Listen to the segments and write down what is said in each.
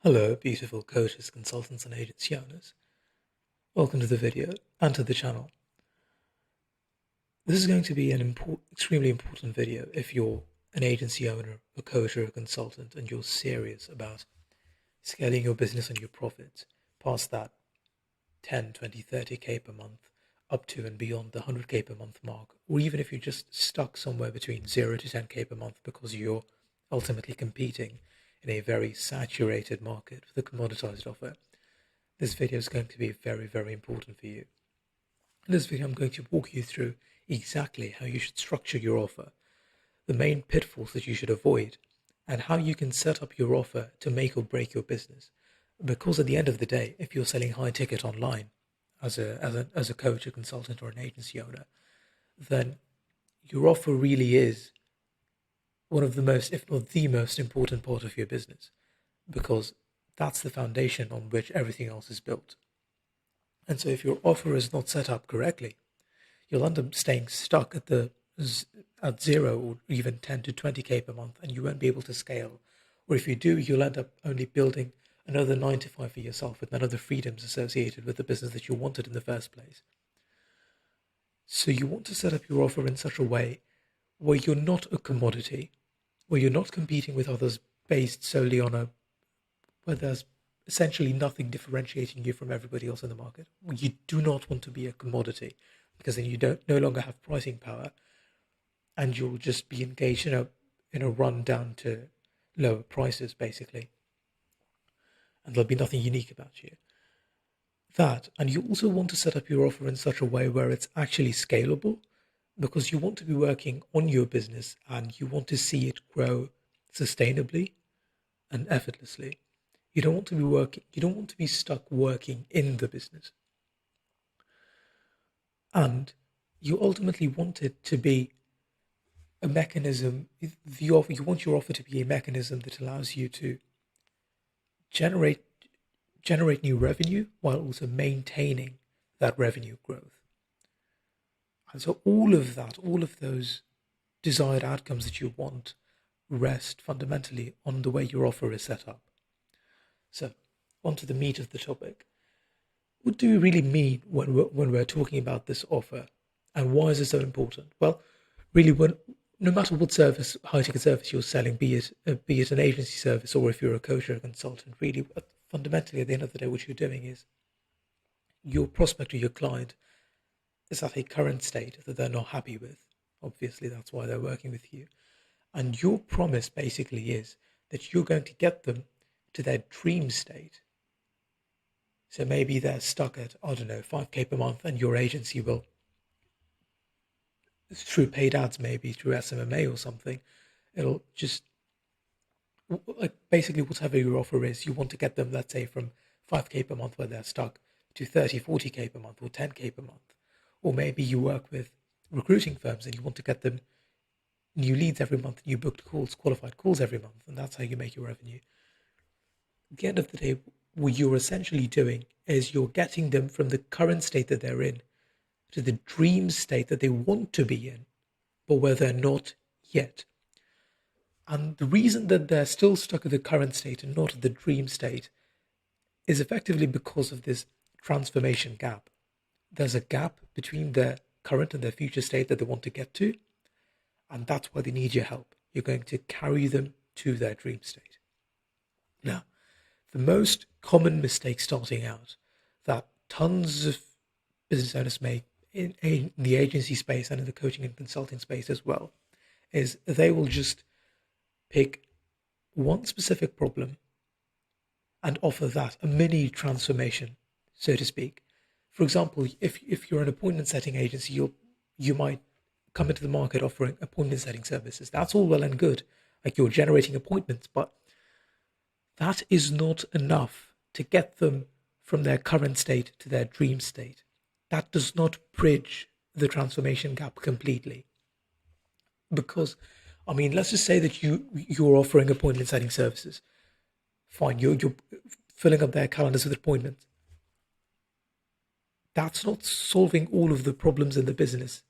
Hello, beautiful coaches, consultants, and agency owners. Welcome to the video and to the channel. This is going to be an extremely important video if you're an agency owner, a coach, or a consultant, and you're serious about scaling your business and your profits past that 10, 20, 30K per month up to and beyond the 100K per month mark, or even if you're just stuck somewhere between 0 to 10K per month because you're ultimately competing in a very saturated market with a commoditized offer. This video is going to be very, very important for you. In this video, I'm going to walk you through exactly how you should structure your offer, the main pitfalls that you should avoid, and how you can set up your offer to make or break your business. Because at the end of the day, if you're selling high ticket online as a coach, a consultant, or an agency owner, then your offer really is one of the most, if not the most important part of your business, because that's the foundation on which everything else is built. And so if your offer is not set up correctly, you'll end up staying stuck at 0 or even 10 to 20K per month, and you won't be able to scale. Or if you do, you'll end up only building another 9 to 5 for yourself with none of the freedoms associated with the business that you wanted in the first place. So you want to set up your offer in such a way where you're not a commodity, where you're not competing with others based solely on where there's essentially nothing differentiating you from everybody else in the market. You do not want to be a commodity, because then you no longer have pricing power, and you'll just be engaged in a run down to lower prices, basically. And there'll be nothing unique about you. That, and you also want to set up your offer in such a way where it's actually scalable, because you want to be working on your business and you want to see it grow sustainably and effortlessly. You don't want to be stuck working in the business. And you ultimately want it to be a mechanism, you want your offer to be a mechanism that allows you to generate new revenue while also maintaining that revenue growth. And so all of those desired outcomes that you want rest fundamentally on the way your offer is set up. So, on to the meat of the topic. What do we really mean when we're talking about this offer, and why is it so important? Well, really, no matter what service, high-ticket service you're selling, be it an agency service or if you're a coach or a consultant, really, fundamentally, at the end of the day, what you're doing is your prospect or your client is at a current state that they're not happy with. Obviously, that's why they're working with you. And your promise basically is that you're going to get them to their dream state. So maybe they're stuck at, 5K per month, and your agency will, through paid ads, maybe through SMMA or something, it'll just, like, basically whatever your offer is, you want to get them, let's say, from 5K per month where they're stuck to 30, 40K per month or 10K per month. Or maybe you work with recruiting firms and you want to get them new leads every month, new booked calls, qualified calls every month, and that's how you make your revenue. At the end of the day, what you're essentially doing is you're getting them from the current state that they're in to the dream state that they want to be in, but where they're not yet. And the reason that they're still stuck at the current state and not at the dream state is effectively because of this transformation gap. There's a gap between their current and their future state that they want to get to, and that's why they need your help. You're going to carry them to their dream state. Now, the most common mistake starting out that tons of business owners make in the agency space and in the coaching and consulting space as well is they will just pick one specific problem and offer that a mini transformation, so to speak. For example, if you're an appointment setting agency, you might come into the market offering appointment setting services. That's all well and good, like you're generating appointments, but that is not enough to get them from their current state to their dream state. That does not bridge the transformation gap completely. Because, let's just say that you're offering appointment setting services. Fine, you're filling up their calendars with appointments. That's not solving all of the problems in the business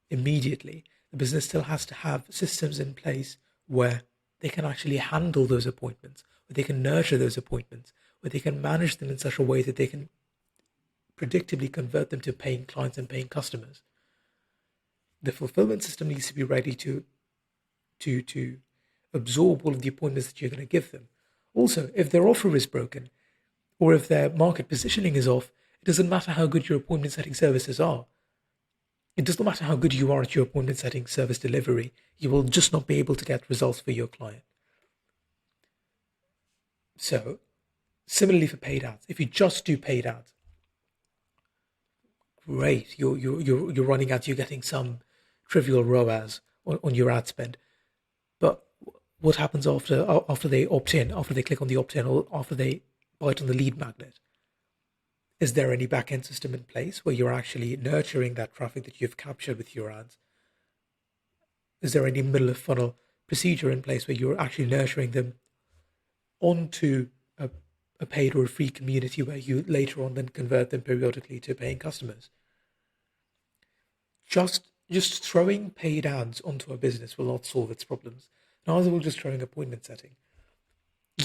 immediately. The business still has to have systems in place where they can actually handle those appointments, where they can nurture those appointments, where they can manage them in such a way that they can predictably convert them to paying clients and paying customers. The fulfillment system needs to be ready to absorb all of the appointments that you're going to give them. Also, if their offer is broken or if their market positioning is off, it doesn't matter how good your appointment setting services are. It does not matter how good you are at your appointment setting service delivery. You will just not be able to get results for your client. So, similarly for paid ads, if you just do paid ads, great. You're running ads. You're getting some trivial ROAS on your ad spend. But what happens after they opt in, after they click on the opt in, or after they bite on the lead magnet? Is there any back-end system in place where you're actually nurturing that traffic that you've captured with your ads? Is there any middle of funnel procedure in place where you're actually nurturing them onto a paid or a free community where you later on then convert them periodically to paying customers? Just throwing paid ads onto a business will not solve its problems. Neither will just throwing appointment setting.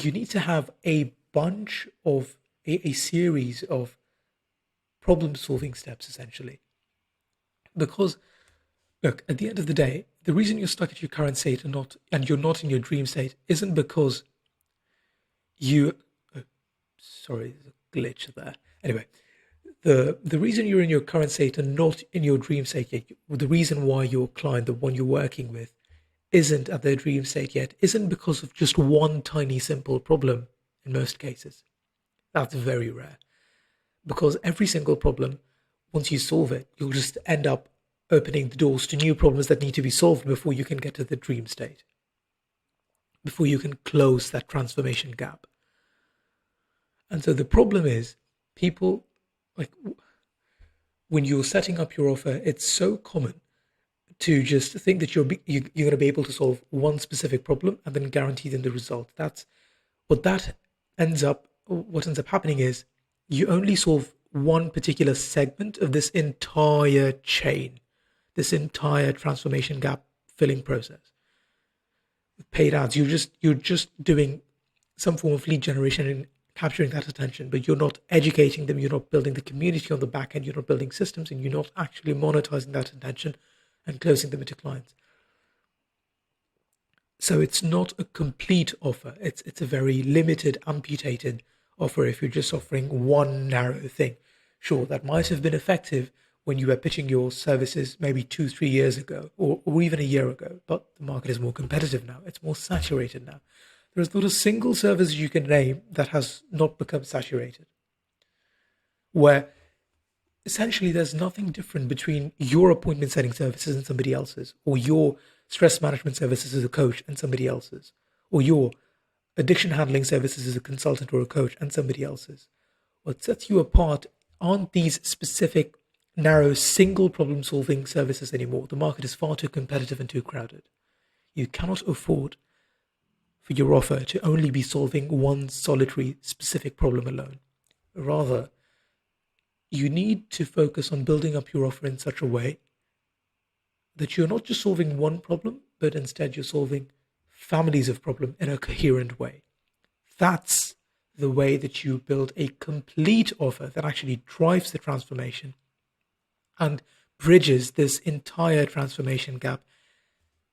You need to have a bunch of a series of problem-solving steps, essentially. Because, look, at the end of the day, the reason you're stuck at your current state and you're not in your dream state isn't because you... sorry, there's a glitch there. Anyway, the reason you're in your current state and not in your dream state yet, the reason why your client, the one you're working with, isn't at their dream state yet, isn't because of just one tiny simple problem in most cases. That's very rare. Because every single problem, once you solve it, you'll just end up opening the doors to new problems that need to be solved before you can get to the dream state, before you can close that transformation gap. And so the problem is, people, like, when you're setting up your offer, it's so common to just think that you're going to be able to solve one specific problem and then guarantee them the result. What ends up happening is you only solve one particular segment of this entire chain, this entire transformation gap filling process. With paid ads, you're just doing some form of lead generation and capturing that attention, but you're not educating them, you're not building the community on the back end, you're not building systems, and you're not actually monetizing that attention and closing them into clients. So it's not a complete offer. It's a very limited, amputated offer if you're just offering one narrow thing. Sure, that might have been effective when you were pitching your services maybe 2-3 years ago or even a year ago, but the market is more competitive now. It's more saturated now. There is not a single service you can name that has not become saturated, where essentially there's nothing different between your appointment setting services and somebody else's, or your stress management services as a coach and somebody else's, or your addiction handling services as a consultant or a coach and somebody else's. What sets you apart aren't these specific, narrow, single problem-solving services anymore. The market is far too competitive and too crowded. You cannot afford for your offer to only be solving one solitary, specific problem alone. Rather, you need to focus on building up your offer in such a way that you're not just solving one problem, but instead you're solving families of problems in a coherent way. That's the way that you build a complete offer that actually drives the transformation and bridges this entire transformation gap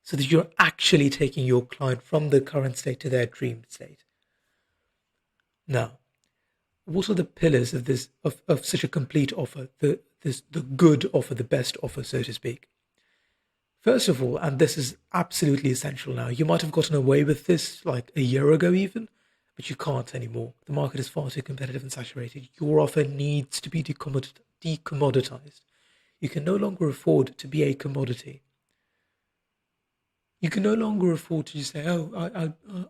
so that you're actually taking your client from the current state to their dream state. Now, what are the pillars of this of such a complete offer, the good offer, the best offer, so to speak? First of all, and this is absolutely essential now, you might have gotten away with this like a year ago even, but you can't anymore. The market is far too competitive and saturated. Your offer needs to be decommoditized. You can no longer afford to be a commodity. You can no longer afford to just say, oh,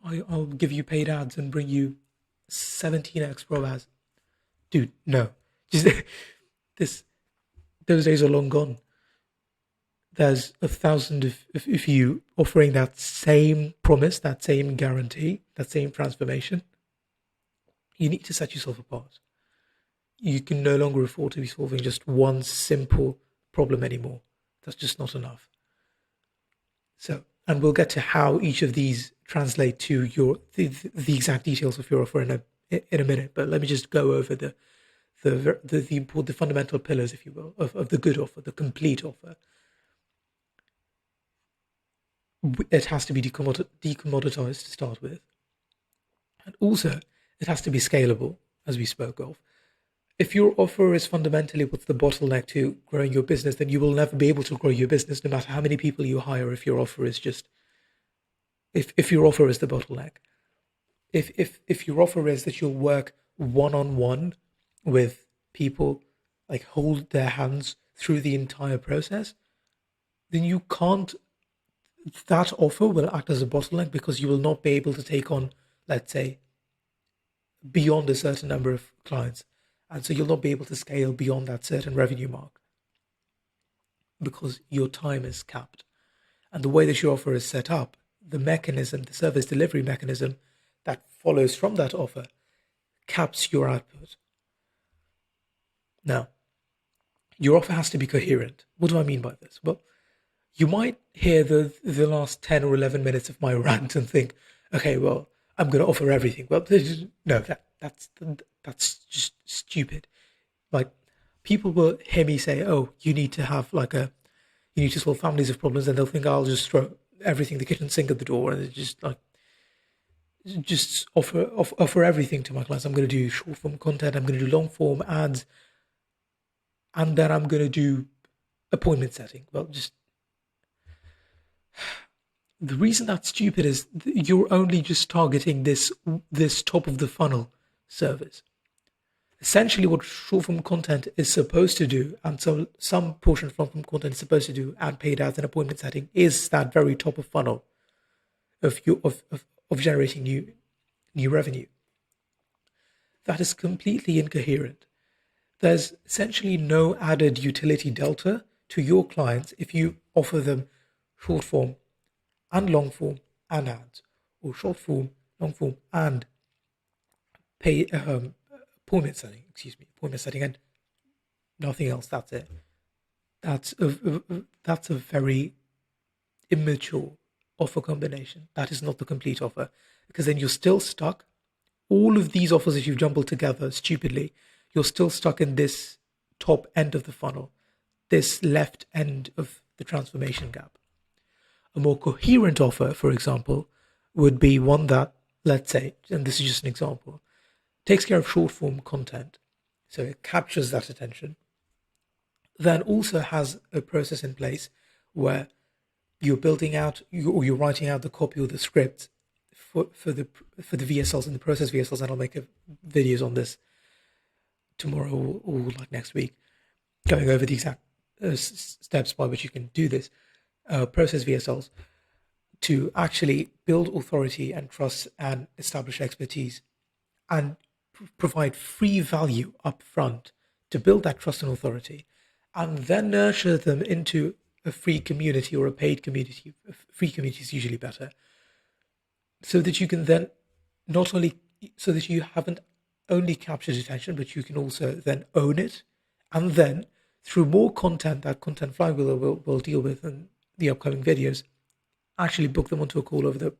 I'll give you paid ads and bring you 17x ROAS. Dude, no. Those days are long gone. There's 1,000 if you offering that same promise, that same guarantee, that same transformation. You need to set yourself apart. You can no longer afford to be solving just one simple problem anymore. That's just not enough. So, and we'll get to how each of these translate to the exact details of your offer in a minute. But let me just go over the fundamental pillars, if you will, of the good offer, the complete offer. It has to be decommoditized to start with, and also it has to be scalable, as we spoke of. If your offer is fundamentally what's the bottleneck to growing your business, then you will never be able to grow your business, no matter how many people you hire. If your offer is just, if your offer is the bottleneck, if your offer is that you'll work one on one with people, like hold their hands through the entire process, then you can't. That offer will act as a bottleneck because you will not be able to take on, let's say, beyond a certain number of clients. And so you'll not be able to scale beyond that certain revenue mark because your time is capped. And the way that your offer is set up, the mechanism, the service delivery mechanism that follows from that offer caps your output. Now, your offer has to be coherent. What do I mean by this? Well, you might hear the last 10 or 11 minutes of my rant and think, okay, well, I'm going to offer everything. Well, no, that's just stupid. Like, people will hear me say, oh, you need to solve families of problems, and they'll think I'll just throw everything, the kitchen sink at the door, and just offer everything to my clients. I'm going to do short form content, I'm going to do long form ads, and then I'm going to do appointment setting. Well, just the reason that's stupid is you're only just targeting this top of the funnel service. Essentially, what short form content is supposed to do, and so some portion of long form content is supposed to do, and paid ads and appointment setting, is that very top of funnel of generating new revenue. That is completely incoherent. There's essentially no added utility delta to your clients if you offer them short form and long form and ads, or short form, long form, and appointment setting, and nothing else. That's it. That's a very immature offer combination. That is not the complete offer, because then you're still stuck. All of these offers that you've jumbled together stupidly, you're still stuck in this top end of the funnel, this left end of the transformation gap. A more coherent offer, for example, would be one that, let's say, and this is just an example, takes care of short form content, so it captures that attention, then also has a process in place where you're building out or you're writing out the copy or the script for the VSLs and the process VSLs, and I'll make videos on this tomorrow or like next week, going over the exact steps by which you can do this. Process VSLs to actually build authority and trust and establish expertise and provide free value up front to build that trust and authority, and then nurture them into a free community or a paid community. A free community is usually better, so that you can then so that you haven't only captured attention, but you can also then own it, and then through more content that Content Flywheel will deal with in the upcoming videos, actually book them onto a call over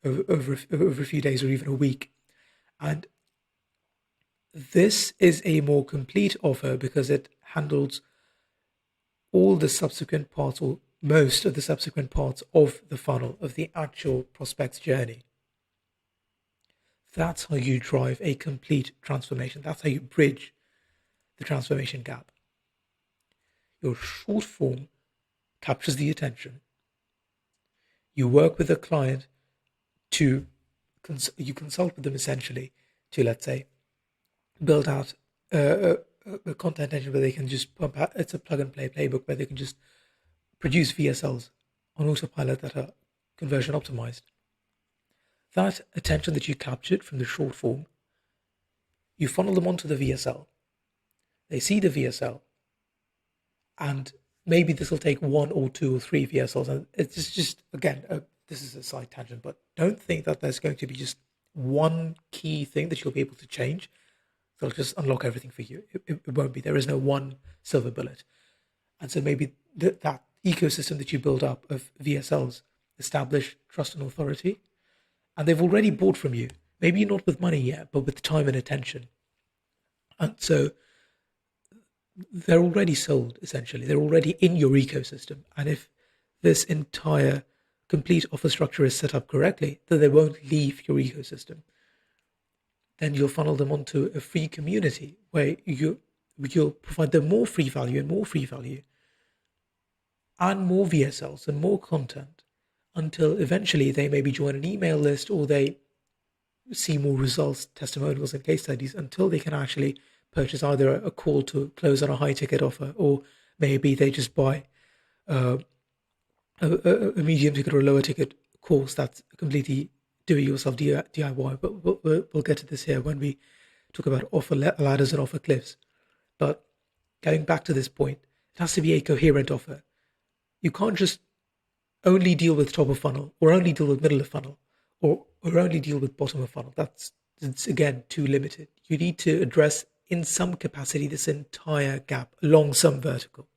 a few days or even a week. And this is a more complete offer because it handles all the subsequent parts, or most of the subsequent parts of the funnel, of the actual prospect's journey. That's how you drive a complete transformation. That's how you bridge the transformation gap. Your short form captures the attention. You work with a client you consult with them essentially to, let's say, build out a content engine where they can just pump out, it's a plug and play playbook where they can just produce VSLs on autopilot that are conversion optimized. That attention that you captured from the short form, you funnel them onto the VSL. They see the VSL, and maybe this will take 1 or 2 or 3 VSLs. And it's just, again, this is a side tangent, but don't think that there's going to be just one key thing that you'll be able to change that'll just unlock everything for you. It won't be. There is no one silver bullet. And so maybe that ecosystem that you build up of VSLs establish trust and authority, and they've already bought from you. Maybe not with money yet, but with time and attention. And so they're already sold, essentially. They're already in your ecosystem. And if this entire complete offer structure is set up correctly, then they won't leave your ecosystem. Then you'll funnel them onto a free community where you'll provide them more free value and more free value and more VSLs and more content until eventually they maybe join an email list or they see more results, testimonials and case studies until they can actually purchase either a call to close on a high ticket offer, or maybe they just buy a medium ticket or a lower ticket course that's completely do-it-yourself DIY. But we'll get to this here when we talk about offer ladders and offer cliffs. But going back to this point, it has to be a coherent offer. You can't just only deal with top of funnel or only deal with middle of funnel or only deal with bottom of funnel. It's again too limited. You need to address in some capacity this entire gap along some vertical.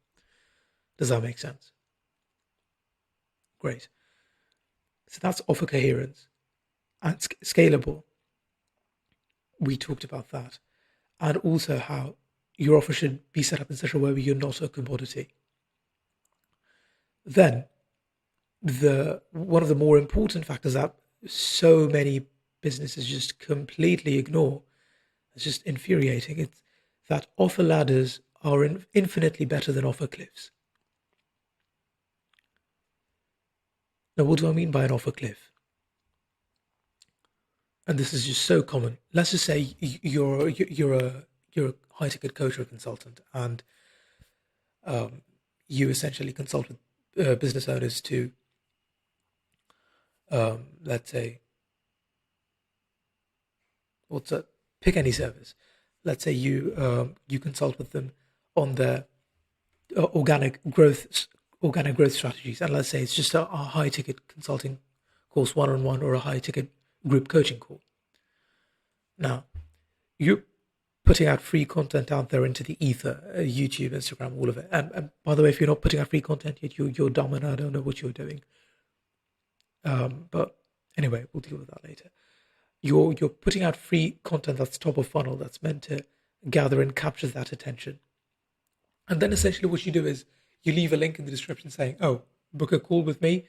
Does that make sense? Great. So that's offer coherence and scalable. We talked about that. And also how your offer should be set up in such a way where you're not a commodity. Then, one of the more important factors that so many businesses just completely ignore, it's just infuriating, it's that offer ladders are infinitely better than offer cliffs. Now, what do I mean by an offer cliff? And this is just so common. Let's just say you're a high ticket coach or consultant, and you essentially consult with business owners to, let's say, pick any service. Let's say you consult with them on their organic growth strategies, and let's say it's just a high ticket consulting course one-on-one or a high ticket group coaching call. Now, you're putting out free content out there into the ether, YouTube, Instagram, all of it. And by the way, if you're not putting out free content yet, you're dumb and I don't know what you're doing. But anyway, we'll deal with that later. You're putting out free content that's top of funnel, that's meant to gather and capture that attention. And then essentially what you do is you leave a link in the description saying, oh, book a call with me,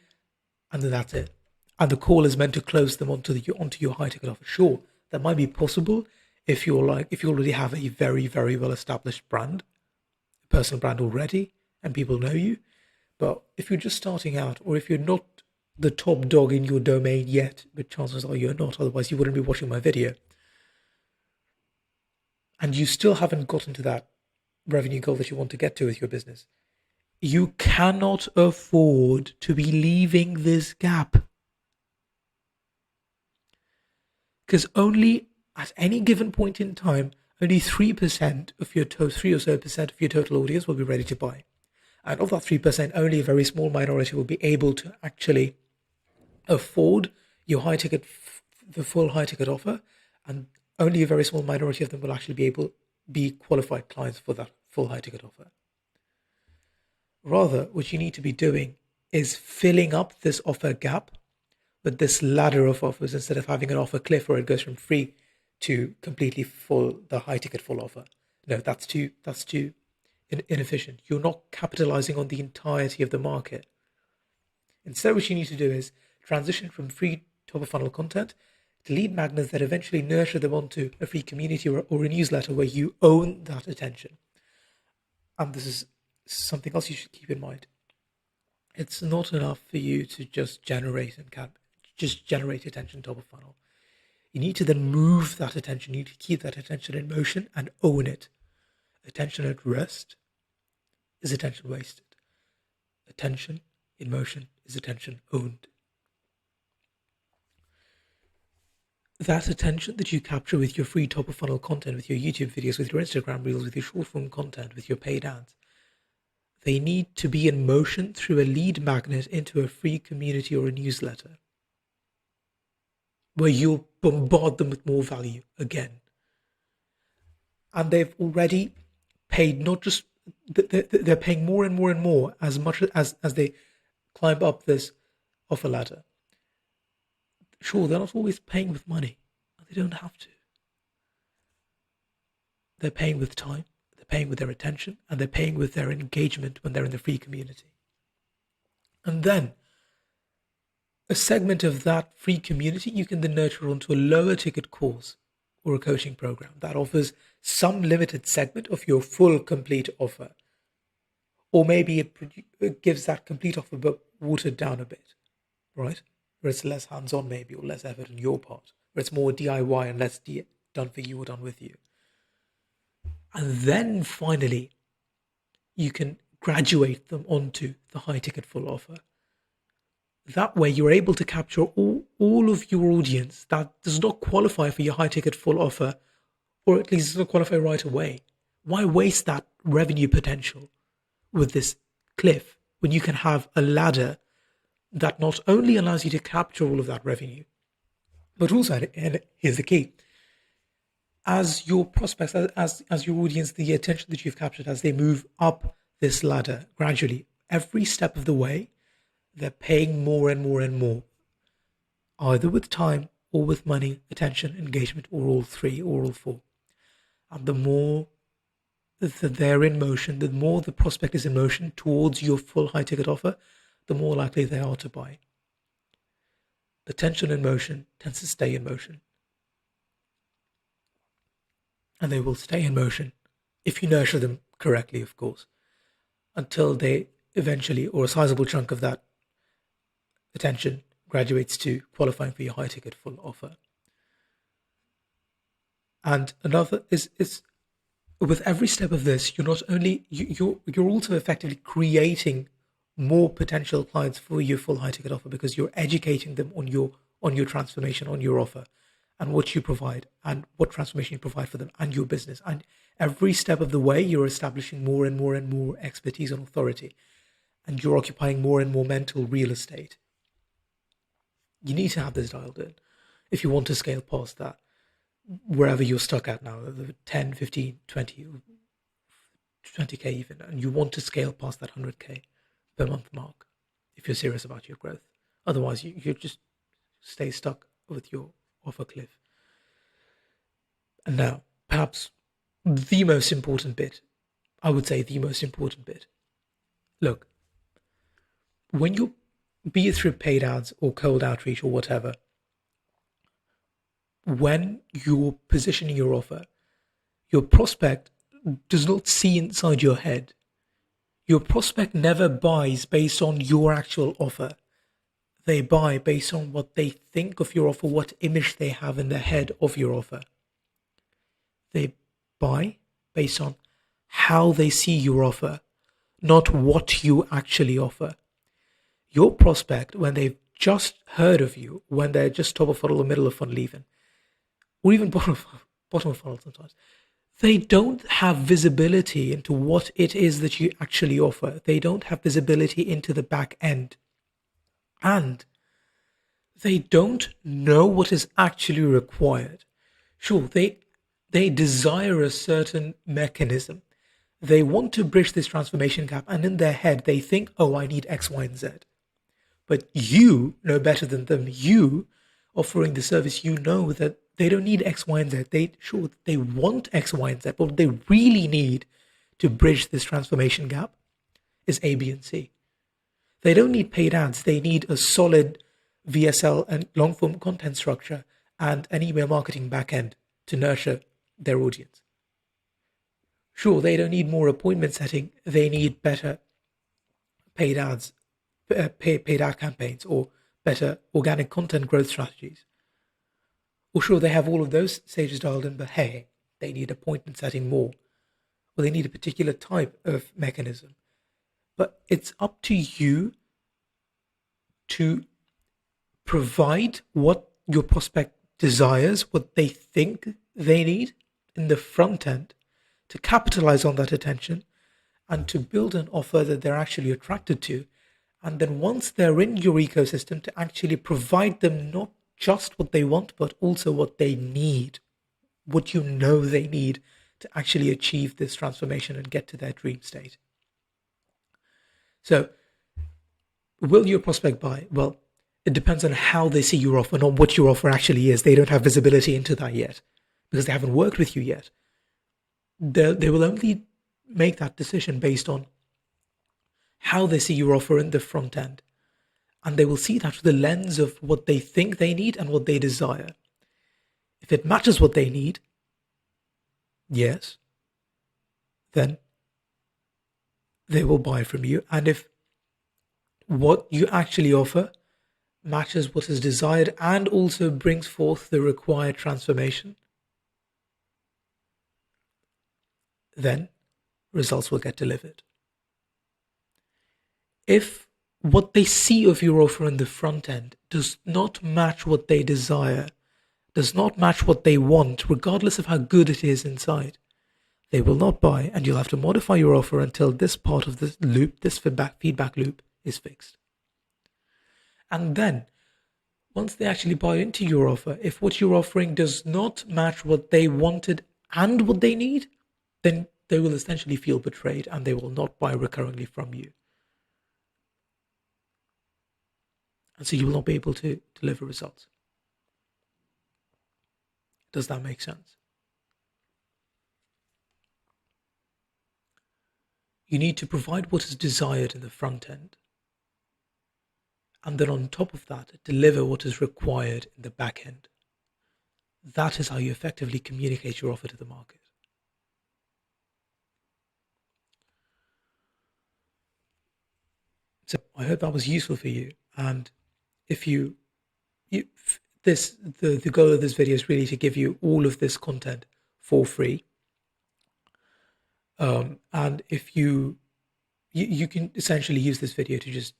and then that's it. And the call is meant to close them onto your high ticket offer. Sure, that might be possible if you already have a very, very well established brand, a personal brand already, and people know you. But if you're just starting out, or if you're not the top dog in your domain yet, but chances are you're not, otherwise you wouldn't be watching my video, and you still haven't gotten to that revenue goal that you want to get to with your business, you cannot afford to be leaving this gap. Because only at any given point in time, only 3% of your 3 or so percent of your total audience will be ready to buy. And of that 3%, only a very small minority will be able to actually afford your the full high ticket offer, and only a very small minority of them will actually be qualified clients for that full high ticket offer. Rather, what you need to be doing is filling up this offer gap with this ladder of offers instead of having an offer cliff where it goes from free to completely full, the high ticket full offer. No, that's too inefficient. You're not capitalizing on the entirety of the market. Instead, what you need to do is transition from free top of funnel content to lead magnets that eventually nurture them onto a free community or a newsletter where you own that attention. And this is something else you should keep in mind. It's not enough for you to just generate attention top of funnel. You need to then move that attention. You need to keep that attention in motion and own it. Attention at rest is attention wasted. Attention in motion is attention owned. That attention that you capture with your free top of funnel content, with your YouTube videos, with your Instagram reels, with your short form content, with your paid ads, they need to be in motion through a lead magnet into a free community or a newsletter, where you'll bombard them with more value again. And they've already paid, not just, they're paying more and more and more as much as they climb up this offer ladder, sure, they're not always paying with money. They don't have to. They're paying with time, they're paying with their attention, and they're paying with their engagement when they're in the free community. And then a segment of that free community you can then nurture onto a lower ticket course or a coaching program that offers some limited segment of your full complete offer. Or maybe it gives that complete offer but watered down a bit, right? Where it's less hands-on maybe, or less effort on your part, where it's more DIY and less done for you or done with you. And then finally, you can graduate them onto the high ticket full offer. That way you're able to capture all of your audience that does not qualify for your high ticket full offer, or at least does not qualify right away. Why waste that revenue potential with this cliff when you can have a ladder that not only allows you to capture all of that revenue, but also, and here's the key, as your prospects, as your audience, the attention that you've captured, as they move up this ladder gradually, every step of the way, they're paying more and more and more, either with time or with money, attention, engagement, or all three, or all four. And the more that they're in motion, the more the prospect is in motion towards your full high ticket offer, the more likely they are to buy. Attention in motion tends to stay in motion. And they will stay in motion if you nurture them correctly, of course, until they eventually, or a sizable chunk of that attention, graduates to qualifying for your high ticket full offer. And another is with every step of this, you're not only you're also effectively creating more potential clients for your full high ticket offer, because you're educating them on your transformation, on your offer, and what you provide, and what transformation you provide for them and your business. And every step of the way, you're establishing more and more and more expertise and authority, and you're occupying more and more mental real estate. You need to have this dialed in if you want to scale past that, wherever you're stuck at now, the 10, 15, 20, 20K even, and you want to scale past that 100K per month mark if you're serious about your growth. Otherwise, you just stay stuck with your offer cliff. And now, perhaps the most important bit, I would say the most important bit. Look, when you, be it through paid ads or cold outreach or whatever, when you're positioning your offer, your prospect does not see inside your head. Your prospect never buys based on your actual offer. They buy based on what they think of your offer, what image they have in their head of your offer. They buy based on how they see your offer, not what you actually offer. Your prospect, when they've just heard of you, when they're just top of funnel or middle of funnel even, or even bottom of funnel sometimes, they don't have visibility into what it is that you actually offer. They don't have visibility into the back end. And they don't know what is actually required. Sure, they desire a certain mechanism. They want to bridge this transformation gap, and in their head, they think, oh, I need X, Y, and Z. But you know better than them. You, offering the service, you know that they don't need X, Y, and Z. They want X, Y, and Z, but what they really need to bridge this transformation gap is A, B, and C. They don't need paid ads. They need a solid VSL and long-form content structure and an email marketing backend to nurture their audience. Sure, they don't need more appointment setting. They need better paid ads, paid ad campaigns, or better organic content growth strategies. Or sure, they have all of those stages dialed in, but hey, they need appointment setting more, or they need a particular type of mechanism. But it's up to you to provide what your prospect desires, what they think they need in the front end, to capitalize on that attention and to build an offer that they're actually attracted to. And then once they're in your ecosystem, to actually provide them not just what they want, but also what they need, what you know they need to actually achieve this transformation and get to their dream state. So, will your prospect buy? Well, It depends on how they see your offer, not what your offer actually is. They don't have visibility into that yet because they haven't worked with you yet. They will only make that decision based on how they see your offer in the front end. And they will see that through the lens of what they think they need and what they desire. If it matches what they need, yes, then they will buy from you. And if what you actually offer matches what is desired and also brings forth the required transformation, then results will get delivered. If what they see of your offer in the front end does not match what they desire, does not match what they want, regardless of how good it is inside, they will not buy, and you'll have to modify your offer until this part of this loop, this feedback loop, is fixed. And then, once they actually buy into your offer, if what you're offering does not match what they wanted and what they need, then they will essentially feel betrayed and they will not buy recurringly from you. And so you will not be able to deliver results. Does that make sense? You need to provide what is desired in the front end. And then on top of that, deliver what is required in the back end. That is how you effectively communicate your offer to the market. So I hope that was useful for you. And if the goal of this video is really to give you all of this content for free. And if you can essentially use this video to just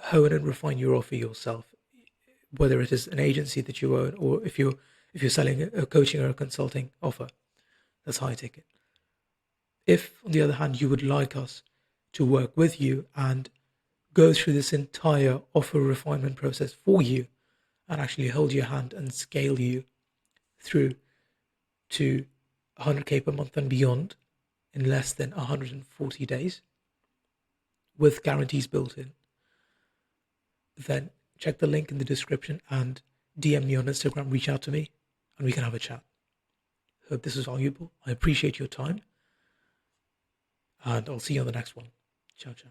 hone and refine your offer yourself, whether it is an agency that you own or if you're selling a coaching or a consulting offer, that's high ticket. If, on the other hand, you would like us to work with you and go through this entire offer refinement process for you and actually hold your hand and scale you through to 100K per month and beyond in less than 140 days with guarantees built in, then check the link in the description and DM me on Instagram, reach out to me, and we can have a chat. Hope this is valuable. I appreciate your time, and I'll see you on the next one. Ciao, ciao.